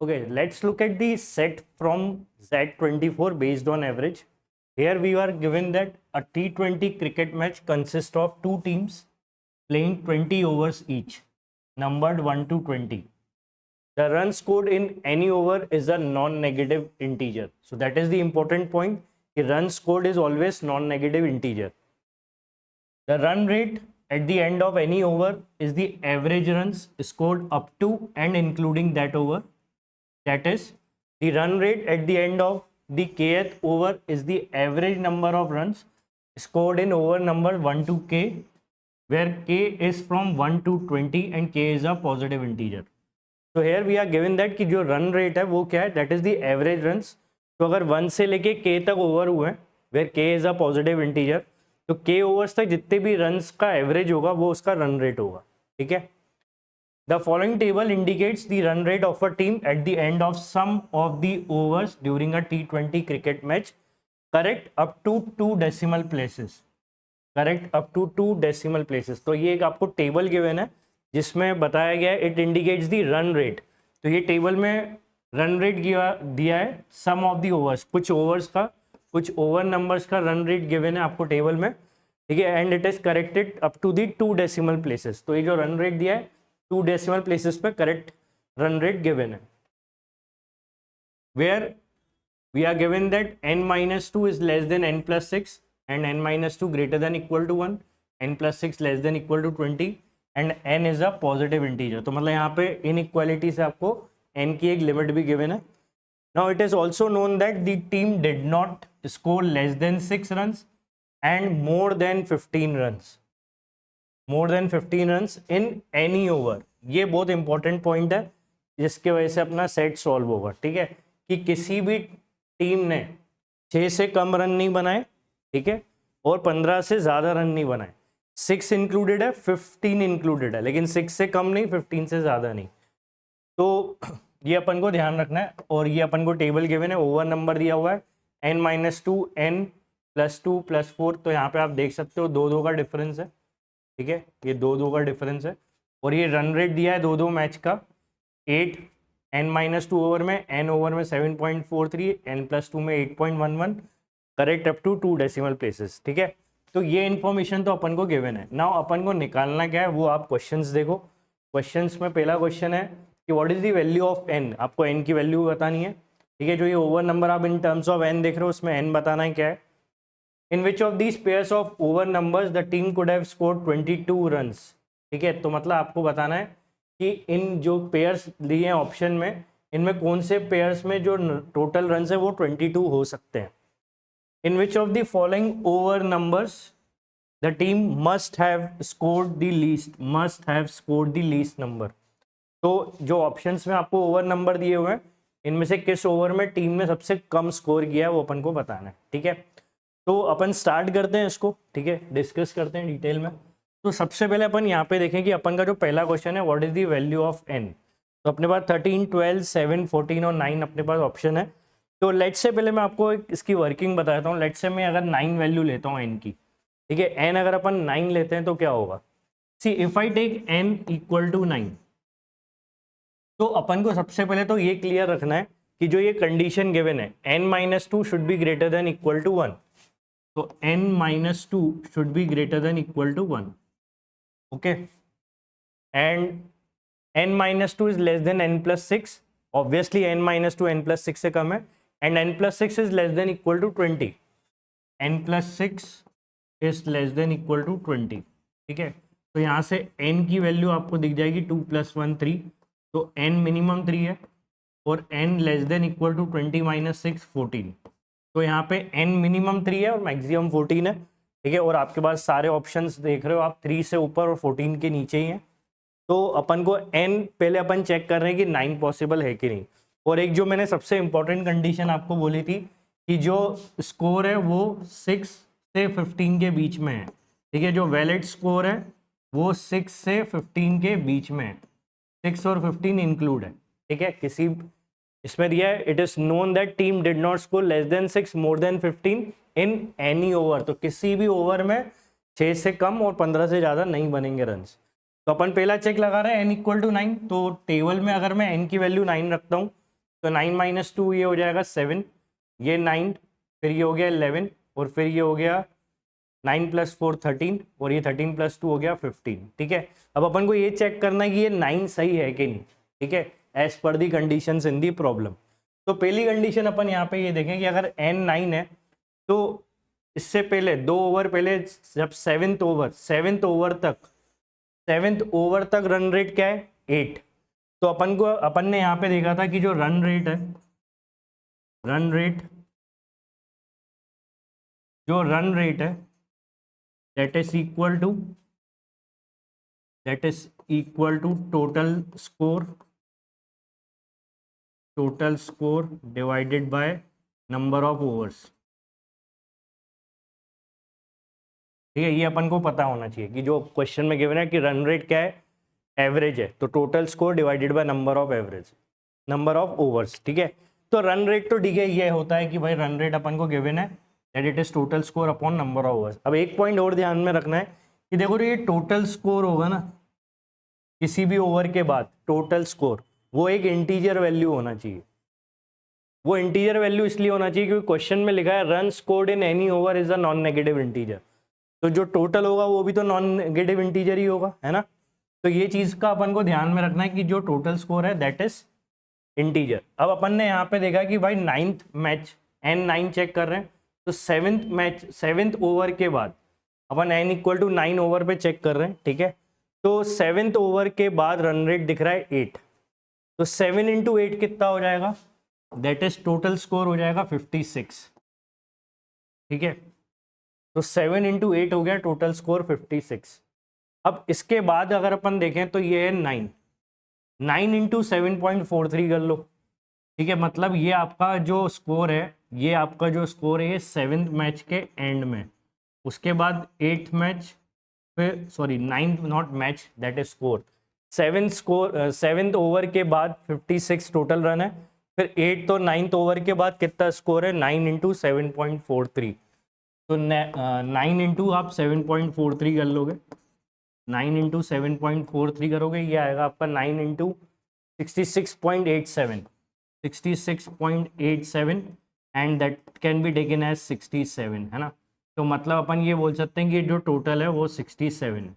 Okay, let's look at the set from Z24 based on average. Here we are given that a T20 cricket match consists of two teams playing 20 overs each, numbered 1 to 20. The run scored in any over is a non-negative integer. So that is the important point. The run scored is always non-negative integer. The run rate at the end of any over is the average runs scored up to and including that over. That is, the run rate at the end of the kth over is the average number of runs scored in over number 1 to k, where k is from 1 to 20 and k is a positive integer. तो here we are given that कि जो run rate है वो क्या है, that is the average runs. तो अगर 1 से लेके k तक ओवर हुए हैं where k is a positive integer, तो k ओवर्स तक जितने भी रन्स का एवरेज होगा वो उसका रन रेट होगा. ठीक है. The following table indicates the run rate of a team at the end of some of the overs during a T20 cricket match, correct up to 2 decimal places. Correct up to 2 decimal places. तो ये एक आपको table given है जिसमें बताया गया है it indicates the run rate. तो ये टेबल में रन रेट दिया है सम ऑफ दी ओवर्स, कुछ ओवर्स का कुछ ओवर नंबर्स का रन रेट गिवन है आपको टेबल में. ठीक है. And it is corrected up to the 2 decimal places. तो ये जो रन रेट दिया है 2 डेसिमल प्लेसेस पे करेक्ट रन रेट गिवन है. Where we are given that n-2 is less than n+6 and n-2 greater than equal to 1, n+6 less than equal to 20 and n is a positive integer. तो मतलब यहाँ पे inequality से आपको n की एक limit भी गिवन है. Now it is also known that the team did not score less than 6 runs and more than 15 runs. More than 15 runs in any over. ये बहुत इंपॉर्टेंट पॉइंट है जिसके वजह से अपना सेट सॉल्व होगा. ठीक है. कि किसी भी टीम ने 6 से कम रन नहीं बनाए, ठीक है, और 15 से ज़्यादा रन नहीं बनाए. 6 इंक्लूडेड है, 15 इंक्लूडेड है, लेकिन 6 से कम नहीं, 15 से ज़्यादा नहीं. तो ये अपन को ध्यान रखना है. और ये अपन को टेबल गिवन है, ओवर नंबर दिया हुआ है n-2 n+2 +4. तो यहाँ पे आप देख सकते हो 2-2 का डिफरेंस है. ठीक है. ये 2-2 का डिफरेंस है. और ये रन रेट दिया है 2-2 मैच का 8, n-2 ओवर में, n ओवर में 7.43, n+2 में 8.11, correct up to 2 decimal places. ठीक है. तो ये इन्फॉर्मेशन तो अपन को गिवन है. नाउ अपन को निकालना क्या है वो आप क्वेश्चंस देखो. क्वेश्चंस में पहला क्वेश्चन है कि what is the value of n. आपको n की वैल्यू बतानी है. ठीक है. जो ये ओवर नंबर आप इन टर्म्स ऑफ n देख रहे हो उसमें n बताना है क्या है. In which of these pairs of over numbers the team could have scored 22 runs. ठीक है. तो मतलब आपको बताना है कि इन जो पेयर्स दिए हैं ऑप्शन में, इनमें कौन से पेयर्स में जो टोटल रन है वो 22 हो सकते हैं. In which of the following over numbers the team must have scored the least, must have scored the least number. तो जो ऑप्शंस में आपको ओवर नंबर दिए हुए हैं इनमें से किस ओवर में टीम ने सबसे कम स्कोर किया है वो अपन को बताना है. ठीक है. तो अपन स्टार्ट करते हैं इसको. ठीक है. डिस्कस करते हैं डिटेल में. तो सबसे पहले अपन यहाँ पे देखें कि अपन का जो पहला क्वेश्चन है what is the value of n. तो अपने पास 13, 12, 7, 14 और 9 अपने पास ऑप्शन है. तो लेट्स से पहले मैं आपको इसकी वर्किंग बताता हूँ. लेट्स से मैं अगर 9 वैल्यू लेता हूँ n की. ठीक है. n अगर अपन 9 लेते हैं तो क्या होगा. See if I take n equal to 9, तो अपन को सबसे पहले तो ये क्लियर रखना है कि जो ये कंडीशन गिवन है n-2 should be greater than equal to 1. तो n-2 should be greater than equal to 1. Okay. And n-2 is less than n+6. Obviously n-2 n+6 से कम है. and n+6 is less than equal to 20. n+6 is less than equal to 20. ठीक है. तो यहाँ से n की value आपको दिख जाएगी 2 + 1 3. तो n मिनिमम 3 है और n less than equal to 20 - 6 14. तो यहाँ पे n मिनिमम 3 है और मैक्सिमम 14 है. ठीक है. और आपके पास सारे ऑप्शंस देख रहे हो आप 3 से ऊपर और 14 के नीचे ही हैं. तो अपन को n पहले अपन चेक कर रहे हैं कि 9 पॉसिबल है कि नहीं. और एक जो मैंने सबसे इंपॉर्टेंट कंडीशन आपको बोली थी कि जो स्कोर है वो 6 से 15 के बीच में है. ठीक है. जो वैलिड स्कोर है वो 6 से 15 के बीच में है. 6 और 15 इंक्लूड है. ठीक है. किसी इसमें दिया है it is known that team did not score less than 6 more than 15 in any over. तो किसी भी ओवर में 6 से कम और 15 से ज़्यादा नहीं बनेंगे रन. तो अपन पहला चेक लगा रहे हैं n इक्वल टू 9. तो टेबल में अगर मैं n की वैल्यू 9 रखता हूँ तो 9 माइनस 2 ये हो जाएगा 7, ये 9, फिर ये हो गया 11, और फिर ये हो गया 9 + 4 13, और ये 13 + 2 हो गया 15। ठीक है, अब अपन को ये चेक करना है कि ये 9 सही है कि नहीं। ठीक है, as per the conditions in the problem. तो पहली कंडीशन अपन यहाँ पे ये देखें कि अगर n 9 है तो इससे पहले 2 ओवर पहले, जब सेवेंथ ओवर तक रन रेट क्या है 8। तो अपन ने यहाँ पे देखा था कि जो रन रेट है, that is equal to total score divided by number of overs. ठीक है, ये अपन को पता होना चाहिए कि जो क्वेश्चन में गिवन है कि रन रेट क्या है, एवरेज है, तो total score divided by number of overs. ठीक है, तो रन रेट तो ठीक है, ये होता है कि भाई रन रेट अपन को गिवन है that it is total score upon number of overs. अब एक पॉइंट और ध्यान में रखना है कि देखो ये टोटल स्कोर होगा ना, किसी भी ओवर के बाद टोटल स्कोर, वो एक इंटीजर वैल्यू होना चाहिए। वो इंटीजर वैल्यू इसलिए होना चाहिए क्योंकि क्वेश्चन में लिखा है run scored in any over is a non negative integer. तो जो टोटल होगा वो भी तो नॉन नेगेटिव इंटीजर ही होगा, है ना। तो ये चीज का अपन को ध्यान में रखना है कि जो टोटल स्कोर है दैट इज इंटीजर। अब अपन ने यहाँ पे देखा कि भाई 9th मैच n9 चेक कर रहे हैं, तो 7th ओवर के बाद अपन n = 9 ओवर पे चेक कर रहे हैं। ठीक है, तो 7th ओवर के बाद रन रेट दिख रहा है 8, तो 7 × 8 कितना हो जाएगा, दैट इज टोटल स्कोर हो जाएगा 56। ठीक है, तो 7 × 8 हो गया टोटल स्कोर 56। अब इसके बाद अगर अपन देखें तो ये है 9 × 7.43 कर लो। ठीक है, मतलब ये आपका जो स्कोर है, ये 7th मैच के एंड में, उसके बाद 8th मैच, फिर sorry 9th not match, that is score 7th over के बाद 56 टोटल रन है, फिर 8th और 9th ओवर के बाद कितना स्कोर है 9 × 7.43। तो 9 इंटू आप 7.43 कर लोगे, 9 × 7.43 करोगे, ये आएगा आपका 9 × 66.87 and that can be taken as 67, है ना। तो मतलब अपन ये बोल सकते हैं कि जो टोटल है वो 67 है।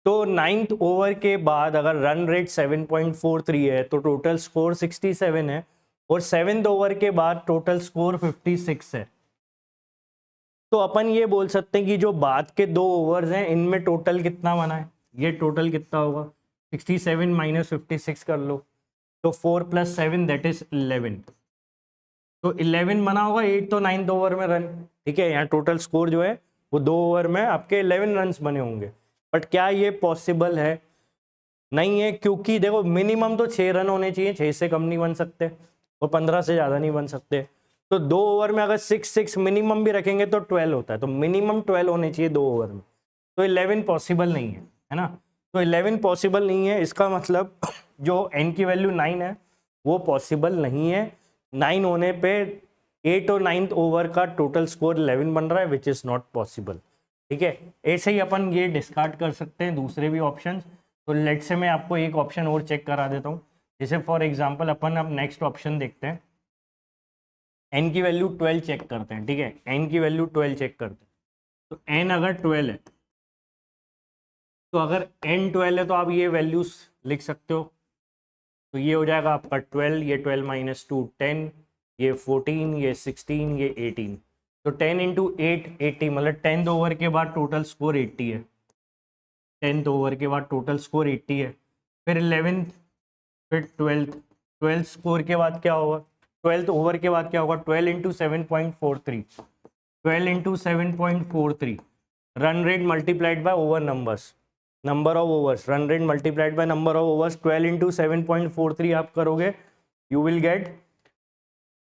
तो 9th ओवर के बाद अगर रन रेट 7.43 है तो टोटल स्कोर 67 है, और 7th ओवर के बाद टोटल स्कोर 56 है। तो अपन ये बोल सकते हैं कि जो बाद के 2 ओवर्स हैं इनमें टोटल कितना बना है, ये टोटल कितना होगा 67 - 56 कर लो, तो 4 + 7 दैट इज 11। तो 11 बना होगा 8 तो 9th ओवर में रन। ठीक है, यहाँ टोटल स्कोर जो है वो 2 ओवर में आपके 11 रन बने होंगे। बट क्या ये पॉसिबल है, नहीं है, क्योंकि देखो मिनिमम तो 6 रन होने चाहिए, 6 से कम नहीं बन सकते और 15 से ज़्यादा नहीं बन सकते। तो 2 ओवर में अगर 6 मिनिमम भी रखेंगे तो 12 होता है, तो मिनिमम 12 होने चाहिए 2 ओवर में। तो 11 पॉसिबल नहीं है ना। तो 11 पॉसिबल नहीं है, इसका मतलब जो n की वैल्यू 9 है वो पॉसिबल नहीं है। 9 होने पे 8 और 9th ओवर का टोटल स्कोर 11 बन रहा है, विच इज़ नॉट पॉसिबल। ठीक है, ऐसे ही अपन ये डिस्कार्ड कर सकते हैं दूसरे भी ऑप्शन। तो लेट से मैं आपको एक ऑप्शन और चेक करा देता हूँ। जैसे फॉर एग्जांपल अपन अब नेक्स्ट ऑप्शन देखते हैं, n की वैल्यू 12 चेक करते हैं। ठीक है, n की वैल्यू 12 चेक करते हैं। तो n अगर 12 है, तो अगर n 12 है तो आप ये वैल्यूज लिख सकते हो। तो ये हो जाएगा आपका 12, ये 12 - 2 10, ये 14, ये 16, ये 18। तो 10 × 8 80, मतलब 10th ओवर के बाद टोटल स्कोर 80 है। 10th ओवर के बाद टोटल स्कोर 80 है। फिर 11th, फिर 12th स्कोर के बाद क्या होगा, 12th ओवर के बाद क्या होगा, 12 × 7.43, 12 × 7.43 run rate multiplied by over number of overs, run rate multiplied by number of overs. 12 × 7.43 आप करोगे, you will get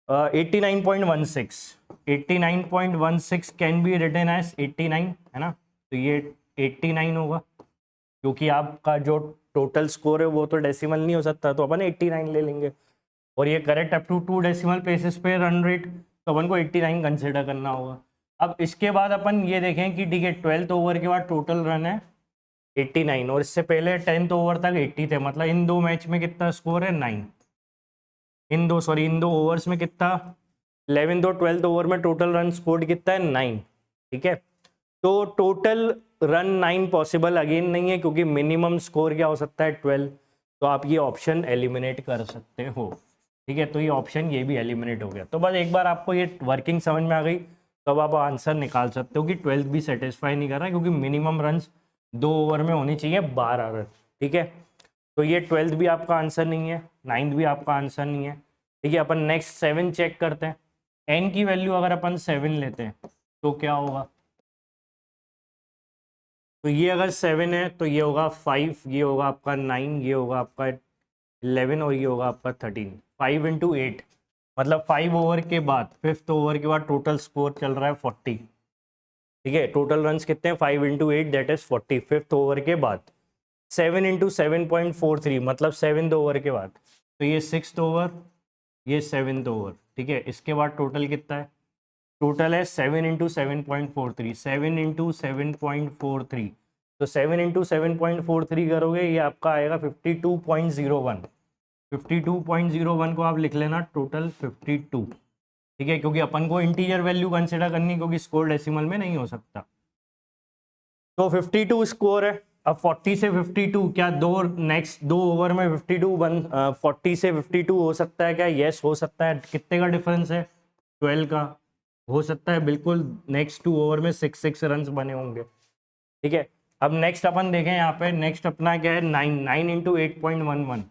89.16। 89.16 can be written as 89, है ना। तो ये 89 होगा, क्योंकि आपका जो टोटल स्कोर है वो तो डेसिमल नहीं हो सकता, तो अपन 89 ले लेंगे। और ये correct up to 2 decimal places पे रन रेट, तो अपन को 89 कंसिडर करना होगा। अब इसके बाद अपन ये देखें कि ठीक है 12th ओवर के बाद टोटल रन है 89, और इससे पहले 10th ओवर तक 80 थे, मतलब इन 2 मैच में कितना स्कोर है 9। इन दो ओवर्स में कितना, 11th और 12th ओवर में टोटल रन स्कोर्ड कितना है, 9। ठीक है, तो टोटल रन 9 पॉसिबल अगेन नहीं है, क्योंकि मिनिमम स्कोर क्या हो सकता है, 12। तो आप ये ऑप्शन एलिमिनेट कर सकते हो। ठीक है, तो ये ऑप्शन ये भी एलिमिनेट हो गया। तो बस एक बार आपको ये वर्किंग समझ में आ गई, तब आप आंसर निकाल सकते हो कि 12th भी सेटिस्फाई नहीं कर रहा, क्योंकि मिनिमम रन 2 ओवर में होनी चाहिए 12 रन। ठीक है, तो ये 12th भी आपका आंसर नहीं है, 9th भी आपका आंसर नहीं है। ठीक है, अपन नेक्स्ट 7 चेक करते हैं। एन की वैल्यू अगर अपन 7 लेते हैं तो क्या होगा, तो ये अगर 7 है तो ये होगा 5, ये होगा आपका 9, ये होगा आपका 11 और ये होगा आपका 13। 5 इंटू 8 मतलब 5 ओवर के बाद, 5th ओवर के बाद टोटल स्कोर चल रहा है 40। ठीक है, टोटल रन्स कितने हैं, 5 into 8 that is 40 5th over के बाद। 7 इंटू 7.43 मतलब 7th ओवर के बाद, तो ये 6th ओवर, ये 7th ओवर। ठीक है, इसके बाद टोटल कितना है, टोटल है 7 इंटू 7.43, 7 इंटू 7.43, तो 7 इंटू 7.43 करोगे ये आपका आएगा 52.01। 52.01 को आप लिख लेना टोटल 52। ठीक है, क्योंकि अपन को इंटीजर वैल्यू कंसिडर करनी, क्योंकि स्कोर डेसिमल में नहीं हो सकता। तो 52 स्कोर है। अब 40 से 52 क्या नेक्स्ट दो ओवर में 40 से 52 हो सकता है क्या, यस हो सकता है। कितने का डिफरेंस है, 12 का, हो सकता है बिल्कुल। नेक्स्ट 2 ओवर में 6 रन बने होंगे। ठीक है, अब नेक्स्ट अपन देखें यहाँ पे, नेक्स्ट अपना क्या है, 9 इंटू 8.11,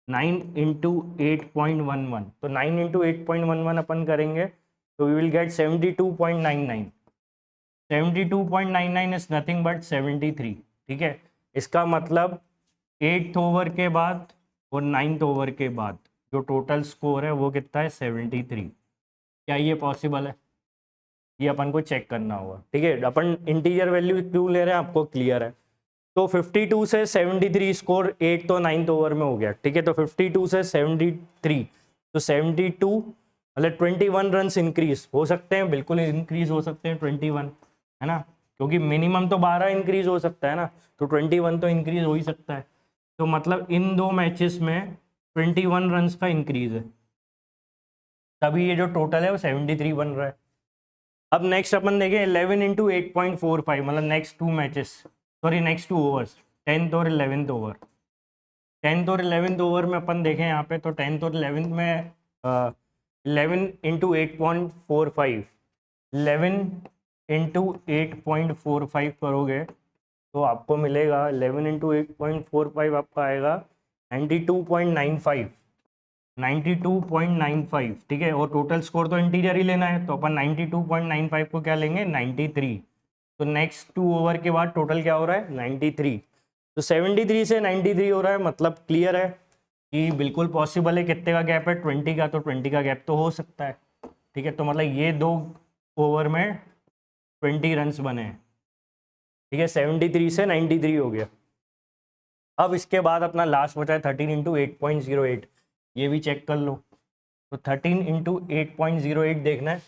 9 इंटू 8.11, तो 9 इंटू 8.11 अपन करेंगे तो we will get 72.99। 72.99 is nothing but 73। ठीक है, इसका मतलब 8th ओवर के बाद और 9th ओवर के बाद जो टोटल स्कोर है वो कितना है, 73। क्या ये पॉसिबल है, ये अपन को चेक करना होगा। ठीक है, अपन इंटीजर वैल्यू क्यों ले रहे हैं आपको क्लियर है। तो 52 से 73 स्कोर 8th तो 9th ओवर में हो गया। ठीक है, तो 52 से 73, तो 72 मतलब 21 रन इंक्रीज हो सकते हैं, बिल्कुल इंक्रीज हो सकते हैं 21, है ना, क्योंकि मिनिमम तो 12 इंक्रीज हो सकता है ना, तो 21 तो इंक्रीज हो ही सकता है। तो मतलब इन दो मैचेस में 21 रन का इंक्रीज है, तभी ये जो टोटल है वो 73 बन रहा है। अब नेक्स्ट अपन देखें 11 इंटू 8.45 मतलब next 2 matches, sorry next 2 overs, 10th और 11th ओवर। 10th और 11th ओवर में अपन देखें यहाँ पे, तो 10th और 11th में 11 इंटू 8.45, 11 इंटू 8.45 करोगे तो आपको मिलेगा 11 इंटू 8.45 आपका आएगा 92.95, 92.95। ठीक है, और टोटल स्कोर तो इंटीरियर ही लेना है, तो अपन 92.95 को क्या लेंगे, 93। तो नेक्स्ट 2 ओवर के बाद टोटल क्या हो रहा है, 93। तो 73 से 93 हो रहा है, मतलब क्लियर है कि बिल्कुल पॉसिबल है। कितने का गैप है, 20 का, तो 20 का गैप तो हो सकता है। ठीक है, तो मतलब ये 2 ओवर में 20 रन बने हैं। ठीक है, 73 से 93 हो गया। अब इसके बाद अपना लास्ट बचा है 13 इंटू 8.08, ये भी चेक कर लो। तो 13 इंटू 8.08 देखना है,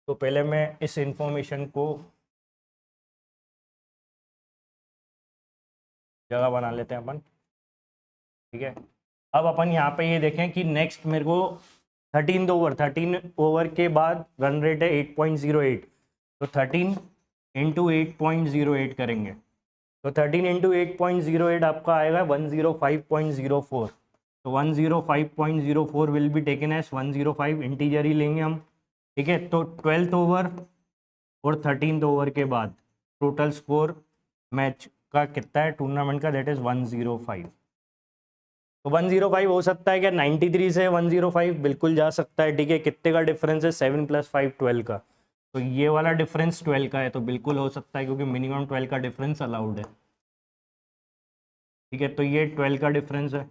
तो पहले मैं इस इंफॉर्मेशन को जगह बना लेते हैं अपन। ठीक है, अब अपन यहाँ पे ये देखें कि नेक्स्ट मेरे को 13 ओवर के बाद रन रेट है 8.08, तो 13 इंटू 8.08 करेंगे, तो 13 इंटू 8.08 आपका आएगा 105.04। तो 105.04 will be taken as 105, integer ही लेंगे हम। ठीक है, तो 12th ओवर और 13th ओवर के बाद टोटल स्कोर मैच का कितना है टूर्नामेंट का, दैट इज 105। तो 105 हो सकता है क्या, 93 से 105 बिल्कुल जा सकता है। ठीक है, कितने का डिफरेंस है, 7 + 5 12 का, तो ये वाला डिफरेंस 12 का है, तो बिल्कुल हो सकता है, क्योंकि मिनिमम 12 का डिफरेंस अलाउड है। ठीक है, तो ये 12 का डिफरेंस है,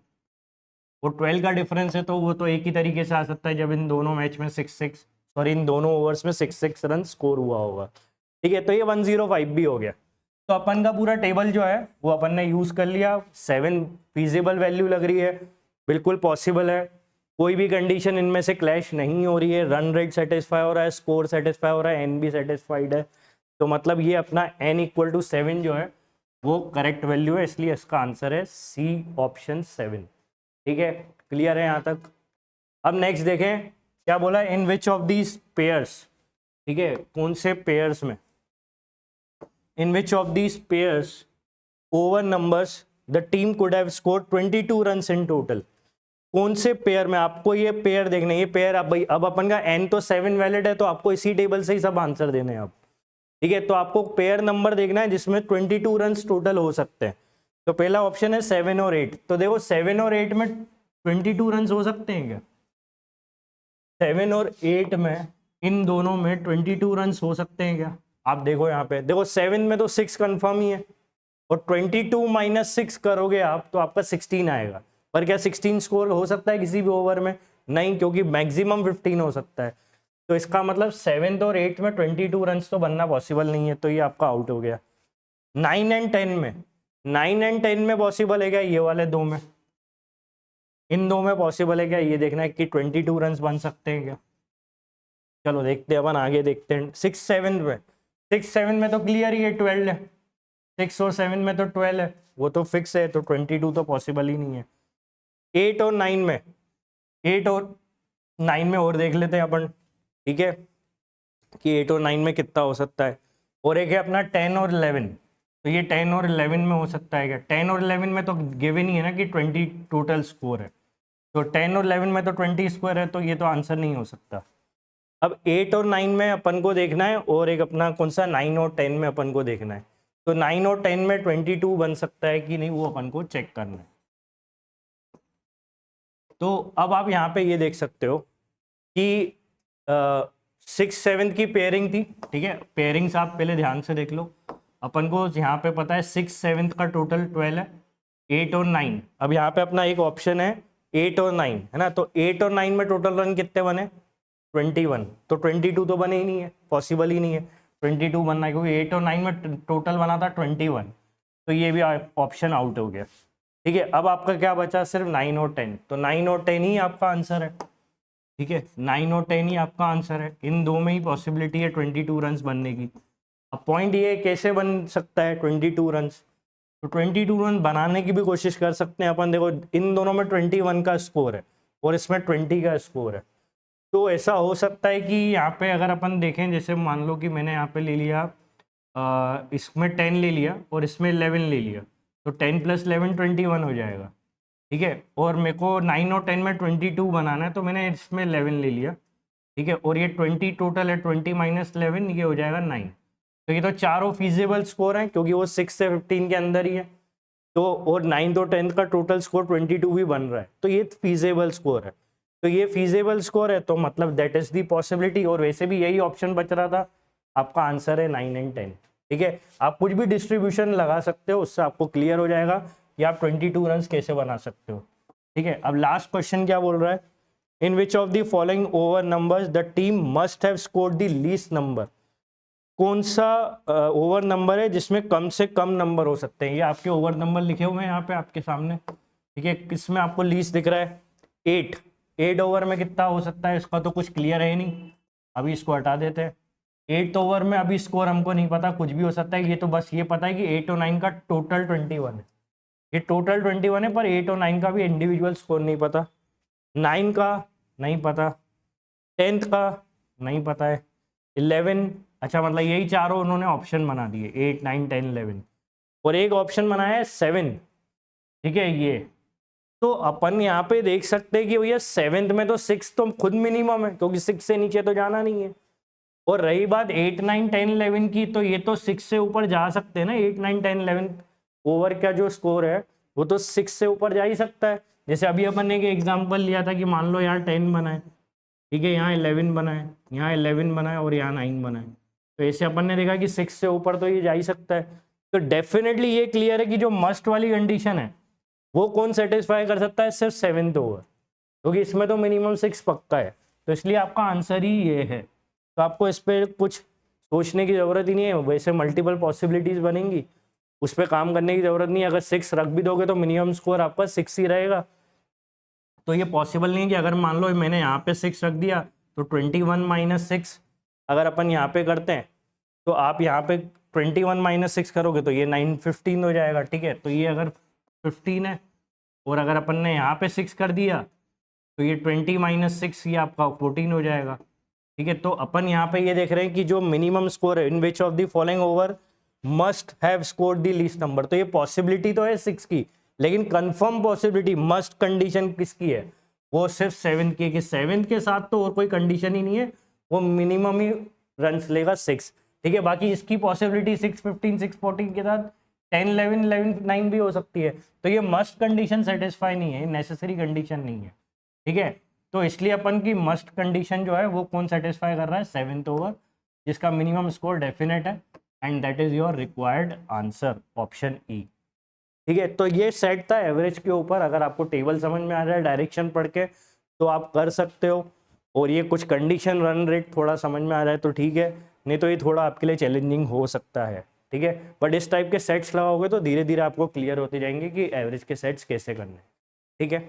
वो 12 का डिफरेंस है, तो वो तो एक ही तरीके से आ सकता है जब इन दोनों मैच में 6-6, सॉरी इन दोनों ओवर्स में 6-6 रन स्कोर हुआ होगा। ठीक है, तो ये 105 भी हो गया। तो अपन का पूरा टेबल जो है वो अपन ने यूज कर लिया। 7 फीजिबल वैल्यू लग रही है, बिल्कुल पॉसिबल है, कोई भी कंडीशन इनमें से क्लैश नहीं हो रही है। रन रेट सेटिस्फाई हो रहा है, स्कोर सेटिस्फाई हो रहा है, एन भी सेटिस्फाइड है। तो मतलब ये अपना n = 7 जो है वो करेक्ट वैल्यू है, इसलिए इसका आंसर है सी ऑप्शन 7। ठीक है, क्लियर है यहाँ तक। अब नेक्स्ट देखें क्या बोला, in which of these pairs, ठीक है, कौन से पेयर्स में, in which of these pairs over numbers the team could have score 22 runs in total. कौन से पेयर में, आपको ये पेयर देखना है, ये पेयर अब भाई, अब अपन का एन तो 7 वैलिड है, तो आपको इसी टेबल से ही सब आंसर देने हैं आप, ठीक है। तो आपको पेयर नंबर देखना है जिसमें 22 रन्स टोटल हो सकते हैं। तो पहला ऑप्शन है 7 और 8। तो देखो 7 और 8 में 22 रन्स हो सकते हैं क्या? 7 और 8 में, इन दोनों में 22 रन्स हो सकते हैं क्या? आप देखो यहाँ पे, देखो 7 में तो 6 कंफर्म ही है, और 22 माइनस 6 करोगे आप तो आपका 16 आएगा। पर क्या 16 स्कोर हो सकता है किसी भी ओवर में? नहीं, क्योंकि मैक्सिमम 15 हो सकता है। तो इसका मतलब 7 और 8 में 22 रन्स तो बनना पॉसिबल नहीं है, तो ये आपका आउट हो गया। 9 एंड 10 में, 9 एंड 10 में पॉसिबल है क्या? ये वाले दो में, इन दो में पॉसिबल है क्या? ये देखना है कि 22 रन्स बन सकते हैं क्या। चलो देखते हैं, अपन आगे देखते हैं। 6-7 में, 6-7 में तो क्लियर ही है, 12 है। 6 और 7 में तो 12 है, वो तो फिक्स है, तो 22 तो पॉसिबल ही नहीं है। 8 और 9 में, 8 और 9 में और देख लेते हैं अपन, ठीक है, कि 8 और 9 में कितना हो सकता है। और एक है अपना 10 और 11। तो ये 10 और 11 में हो सकता है क्या? 10 और 11 में तो गिवन ही है ना कि 20 टोटल स्कोर है, तो 10 और 11 में तो 20 स्क्वायर है, तो ये तो आंसर नहीं हो सकता। अब 8 और 9 में अपन को देखना है, और एक अपना कौन सा 9 और 10 में अपन को देखना है। तो 9 और 10 में 22 बन सकता है कि नहीं, वो अपन को चेक करना है। तो अब आप यहाँ पे ये देख सकते हो कि 6-7 की पेयरिंग थी, ठीक है। पेयरिंग्स आप पहले ध्यान से देख लो। अपन को यहाँ पे पता है 6-7 का टोटल 12 है, 8 और 9। अब यहाँ पे अपना एक ऑप्शन है 8 और 9, है ना। तो 8 और 9 में टोटल रन कितने बने? 21। तो 22 तो बने ही नहीं है, पॉसिबल ही नहीं है 22 बनना है, क्योंकि 8 और 9 में टोटल बना था 21। तो ये भी ऑप्शन आउट हो गया, ठीक है। अब आपका क्या बचा? सिर्फ 9 और 10। तो 9 और 10 ही आपका आंसर है, ठीक है। 9 और 10 ही आपका आंसर है, इन दो में ही पॉसिबिलिटी है 22 रन्स बनने की। अब पॉइंट ये कैसे बन सकता है 22 रन्स? तो 22 रन बनाने की भी कोशिश कर सकते हैं अपन। देखो इन दोनों में 21 का स्कोर है और इसमें 20 का स्कोर है। तो ऐसा हो सकता है कि यहाँ पे अगर अपन देखें, जैसे मान लो कि मैंने यहाँ पे ले लिया, इसमें 10 ले लिया और इसमें 11 ले लिया, तो 10 + 11 21 हो जाएगा, ठीक है। और मेरे को 9 और 10 में 22 बनाना है, तो मैंने इसमें 11 ले लिया, ठीक है। और ये 20 टोटल है, 20 माइनस 11 ये हो जाएगा 9। तो ये तो चारों फीजेबल स्कोर हैं, क्योंकि वो 6 से 15 के अंदर ही है। तो और 9th और 10th का टोटल स्कोर 22 भी बन रहा है, तो ये फीजेबल स्कोर है। तो ये फीजेबल स्कोर है, तो मतलब दैट इज दी पॉसिबिलिटी। और वैसे भी यही ऑप्शन बच रहा था, आपका आंसर है 9 एंड 10, ठीक है। आप कुछ भी डिस्ट्रीब्यूशन लगा सकते हो, उससे आपको क्लियर हो जाएगा कि आप 22 रन कैसे बना सकते हो, ठीक है। अब लास्ट क्वेश्चन क्या बोल रहा है? In which of the following over numbers the team must have scored the least number. कौन सा ओवर नंबर है जिसमें कम से कम नंबर हो सकते हैं? ये आपके ओवर नंबर लिखे हुए हैं यहाँ पे आपके सामने, ठीक है। किसमें आपको लीस्ट दिख रहा है? 8। 8 ओवर में कितना हो सकता है? इसका तो कुछ क्लियर है नहीं, अभी इसको हटा देते हैं। 8 ओवर में अभी स्कोर हमको नहीं पता, कुछ भी हो सकता है। ये तो बस ये पता है कि 8 और 9 का टोटल 21 है, ये टोटल 21 है, पर 8 और 9 का भी इंडिविजुअल स्कोर नहीं पता। 9 का नहीं पता, 10th का नहीं पता है, 11, अच्छा मतलब यही चारों उन्होंने ऑप्शन बना दिए, 8 9 10 11। और एक ऑप्शन बनाया है 7, ठीक है। ये तो अपन यहाँ पे देख सकते हैं कि भैया 7th में तो 6 तो खुद मिनिमम है, क्योंकि 6 से नीचे तो जाना नहीं है। और रही बात 8 9 10 11 की, तो ये तो 6 से ऊपर जा सकते हैं ना। 8 9 10 11 ओवर का जो स्कोर है वो तो 6 से ऊपर जा ही सकता है। जैसे अभी अपन ने एक एग्जाम्पल लिया था कि मान लो यहाँ 10 बना है, ठीक है, यहाँ 11 बना है, यहाँ 11 बना है और यहाँ 9 बना है। तो ऐसे अपन ने देखा कि 6 से ऊपर तो ये जा ही सकता है। तो डेफिनेटली ये क्लियर है कि जो मस्ट वाली कंडीशन है वो कौन सेटिस्फाई कर सकता है? सिर्फ 7th ओवर, क्योंकि इसमें तो मिनिमम 6 पक्का है। तो इसलिए आपका आंसर ही ये है। तो आपको इस पर कुछ सोचने की ज़रूरत ही नहीं है, वैसे मल्टीपल पॉसिबिलिटीज़ बनेंगी, उस पर काम करने की ज़रूरत नहीं है। अगर 6 रख भी दोगे तो मिनिमम स्कोर आपका 6 ही रहेगा। तो ये पॉसिबल नहीं है कि अगर मान लो मैंने यहाँ पे 6 रख दिया तो 21 माइनस 6 अगर अपन यहाँ पे करते हैं, तो आप यहाँ पे 21 माइनस 6 करोगे तो ये 9 15 हो जाएगा, ठीक है। तो ये अगर 15 है, और अगर अपन ने यहाँ पे 6 कर दिया तो ये 20 माइनस 6 ये आपका 14 हो जाएगा। ठीक है, तो अपन यहाँ पे ये देख रहे हैं कि जो मिनिमम स्कोर है in which of the following over must have scored the least number, तो ये पॉसिबिलिटी तो है 6 की, लेकिन कंफर्म पॉसिबिलिटी मस्ट कंडीशन किसकी है, वो सिर्फ 7 की है कि 7 के साथ तो और कोई कंडीशन ही नहीं है, वो मिनिमम ही रन्स लेगा 6। ठीक है, बाकी इसकी पॉसिबिलिटी 6 15 6 14 के साथ 10 11 11 9 भी हो सकती है, तो ये मस्ट कंडीशन सेटिस्फाई नहीं है, नेसेसरी कंडीशन नहीं है। ठीक है, तो इसलिए अपन की मस्ट कंडीशन जो है वो कौन सेटिस्फाई कर रहा है, 7th ओवर, जिसका मिनिमम स्कोर डेफिनेट है, and that is your required answer, option E. ठीक है, तो ये सेट था एवरेज के ऊपर। अगर आपको टेबल समझ में आ रहा है डायरेक्शन पढ़ के तो आप कर सकते हो, और ये कुछ कंडीशन रन रेट थोड़ा समझ में आ रहा है तो ठीक है, नहीं तो ये थोड़ा आपके लिए चैलेंजिंग हो सकता है। ठीक है, बट इस टाइप के सेट्स लगाओगे तो धीरे धीरे आपको क्लियर होते जाएंगे कि एवरेज के सेट्स कैसे करने हैं। ठीक है।